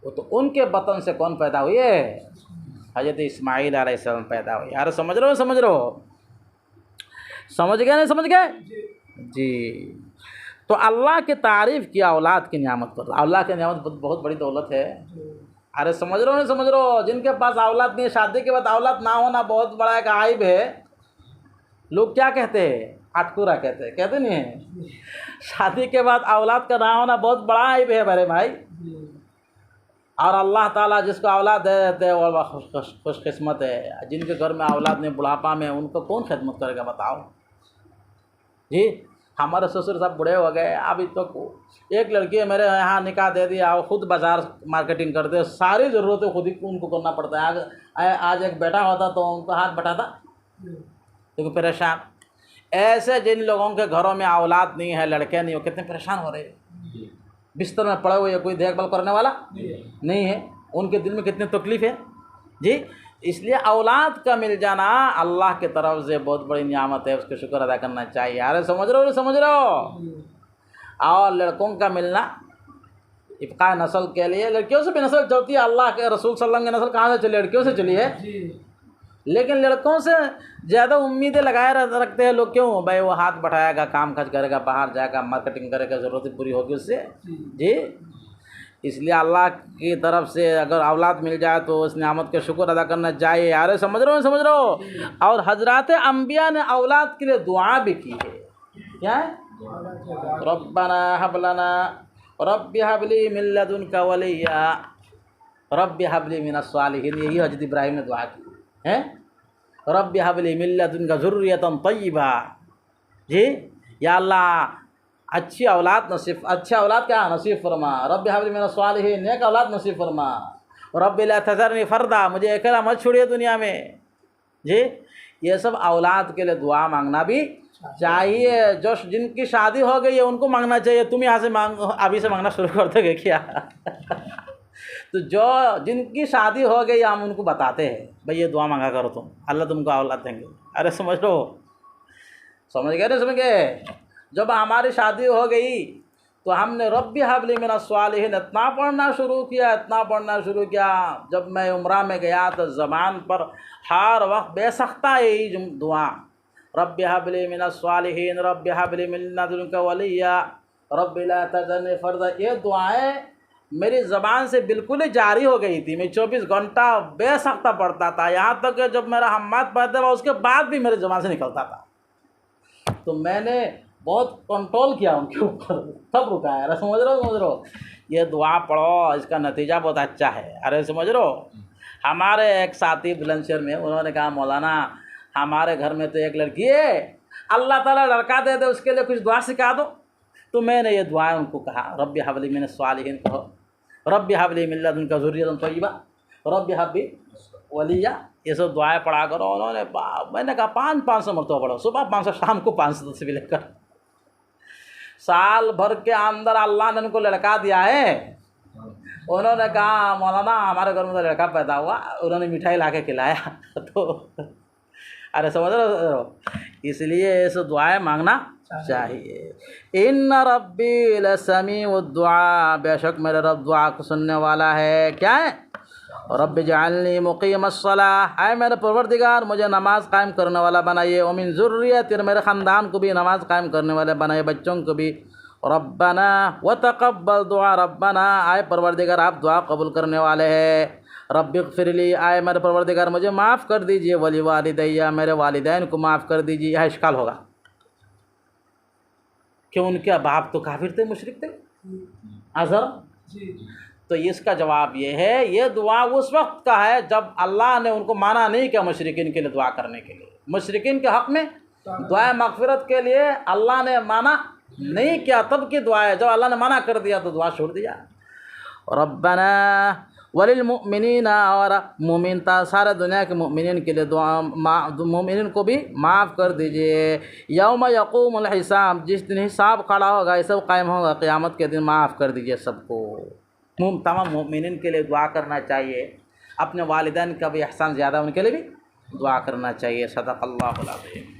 वो तो उनके बतन से कौन पैदा हुए? हजरत इस्माइल अलैहिस्सलाम पैदा हुए। यार समझ रहे हो, समझ रहे हो, समझ गए नहीं समझ गए जी। तो अल्लाह की तारीफ़ किया औलाद की नियामत पर। अल्लाह की नियामत बहुत बड़ी दौलत है। अरे समझ रहे हो नहीं समझ रहे हो, जिनके पास औलाद नहीं है, शादी के बाद औलाद ना होना बहुत बड़ा एक आइब है। लोग क्या कहते हैं? आटकुरा कहते हैं, कहते नहीं है? शादी के बाद औलाद का ना होना बहुत बड़ा आइब है मेरे भाई। और अल्लाह ताला जिसको औलाद दे देते हैं वो खुशकिस्मत है। जिनके घर में औलाद नहीं, बुढ़ापा में, उनको कौन खिदमत करेगा बताओ जी। हमारे ससुर साहब बूढ़े हो गए, अभी तो एक लड़की है मेरे यहाँ, निकाह दे दिया, वो खुद बाज़ार मार्केटिंग करते हैं, सारी ज़रूरतें खुद ही उनको करना पड़ता है। आज एक बेटा होता तो उनको हाथ बटाता, क्योंकि परेशान। ऐसे जिन लोगों के घरों में औलाद नहीं है, लड़के नहीं हो, कितने परेशान हो रहे हैं। बिस्तर में पड़े हुए, कोई देखभाल करने वाला नहीं है, उनके दिल में कितनी तकलीफ़ है जी। इसलिए औलाद का मिल जाना अल्लाह की तरफ से बहुत बड़ी नियामत है, उसका शुक्र अदा करना चाहिए। अरे समझ रहे हो, समझ रहे हो। और लड़कों का मिलना इब्का नस्ल के लिए, लड़कियों से भी नस्ल चलती है। अल्लाह के रसूल सल्लल्लाहु अलैहि वसल्लम की नस्ल कहाँ से चली? लड़कियों से चली है। लेकिन लड़कों से ज़्यादा उम्मीदें लगाए रखते हैं लोग। क्यों भाई? वो हाथ बढ़ाएगा, काम काज करेगा, बाहर जाएगा, मार्केटिंग करेगा, ज़रूरतें पूरी होगी उससे जी। इसलिए अल्लाह की तरफ से अगर औलाद मिल जाए तो उस नियामत का शुक्र अदा करना चाहिए। यार समझ रहे हो, समझ रहे हो। और हजरत अम्बिया ने औलाद के लिए दुआ भी की है। क्या है? रब्बना हबलना रब्बि हबली मिन लदुनका वलिया रब्बि हबली मिनस सालिहीन। यही हजरत इब्राहिम ने दुआ की है। रब्बि हबली मिन लदुनका ज़ुर्रियतन तय्यिबा जी। या अल्लाह अच्छी औलाद नसीब, अच्छा औलाद क्या नसीब फरमा। रब्बि हबली मिनस सालिहीन, नेक औलाद नसीब फरमा। रब्बि ला तज़रनी फ़र्दा, मुझे अकेला मत छोड़िए दुनिया में जी। ये सब औलाद के लिए दुआ मांगना भी चाहिए। जो जिनकी शादी हो गई है उनको मांगना चाहिए। तुम यहाँ से मांग, अभी से मांगना शुरू कर दोगे क्या? तो जो जिनकी शादी हो गई हम उनको बताते हैं, भाई ये दुआ मांगा करो तुम, अल्लाह तुमको औलाद देंगे। अरे समझ लो, समझ गए ना, समझ गए। जब हमारी शादी हो गई तो हमने रब्बी हबली मिनस सालिहीन इतना पढ़ना शुरू किया, इतना पढ़ना शुरू किया। जब मैं उम्रा में गया तो ज़बान पर हर वक्त बेसख्ता यही दुआ, रब्बी हबली मिनस सालिहीन, रब्बी हबली मिन लदुनका वलिया, रब्बी ला तज़रनी फ़र्दा। ये दुआएं मेरी ज़बान से बिल्कुल ही जारी हो गई थी। मैं 24 घंटा बेसख्ता पढ़ता था, यहाँ तक कि जब मेरा हम्माद पैदा हुआ उसके बाद भी मेरे ज़बान से निकलता था। तो मैंने बहुत कंट्रोल किया उनके ऊपर, तब रुका है। अरे समझ रहे हो, समझ रहे हो। ये दुआ पढ़ो, इसका नतीजा बहुत अच्छा है। अरे समझ रहे हो। हमारे एक साथी बुलंदशहर में, उन्होंने कहा मौलाना हमारे घर में तो एक लड़की है, अल्लाह ताला लड़का दे दे, उसके लिए कुछ दुआ सिखा दो। तो मैंने ये दुआएं उनको कहा, रब्बी हबली मिनस सालिहीन कहो, रब्बी हबली मिन लदुनका ज़ुर्रियतन तय्यिबा, रब्बी हबली वलिया, ये सब दुआएं पढ़ा करो। उन्होंने मैंने कहा 500 मरतबा पढ़ो, सुबह 500, शाम को 500 से भी लेकर। साल भर के अंदर अल्लाह ने उनको लड़का दिया है। उन्होंने कहा मौलाना हमारे घर में तो लड़का पैदा हुआ, उन्होंने मिठाई ला के खिलाया। तो अरे समझ रहे हो, इसलिए ये सब दुआएं मांगना चाहिए। इन्ना रब्बी लसमीउ दुआ, बेशक मेरे रब दुआ को सुनने वाला है। क्या है? रब्बि जअलनी मुक़ीमस्सलाह, आए मेरे परवरदिगार मुझे नमाज कायम करने वाला बनाइए। और मिन ज़ुर्रियती, मेरे ख़ानदान को भी नमाज कायम करने वाले बनाइए, बच्चों को भी। रब्बना व तक़ब्बल दुआ, रब्बना आए परवरदिगार आप दुआ कबूल करने वाले हैं। रब्बिग़फ़िरली, आए मेरे परवरदिगार मुझे माफ़ कर दीजिए। वली वालिदैया, मेरे वालिदैन को माफ़ कर दीजिए। यह इश्काल होगा, कि उनके बाप तो काफिर थे, मुशरिक थे, अज़र। तो इसका जवाब ये है, ये दुआ उस वक्त का है जब अल्लाह ने उनको माना नहीं किया मुशरिकीन के लिए दुआ करने के लिए। मुशरिकीन के हक़ में दुआ मग़फ़िरत के लिए अल्लाह ने माना नहीं किया, तब की दुआ है। जब अल्लाह ने मना कर दिया तो दुआ छोड़ दिया। रब्बना वलिल मुमिनीना, और मोमिन था सारा दुनिया के मोमिनीन के लिए दुआ, मोमिनीन को भी माफ़ कर दीजिए। यौम यक़ूमुल हिसाब, जिस दिन हिसाब खड़ा होगा, ये सब कायम होगा क़यामत के दिन, माफ़ कर दीजिए सबको। तमाम मोमिनीन के लिए दुआ करना चाहिए। अपने वालिदैन का भी एहसान ज़्यादा, उनके लिए भी दुआ करना चाहिए। सदक़ल्लाहुल अज़ीम।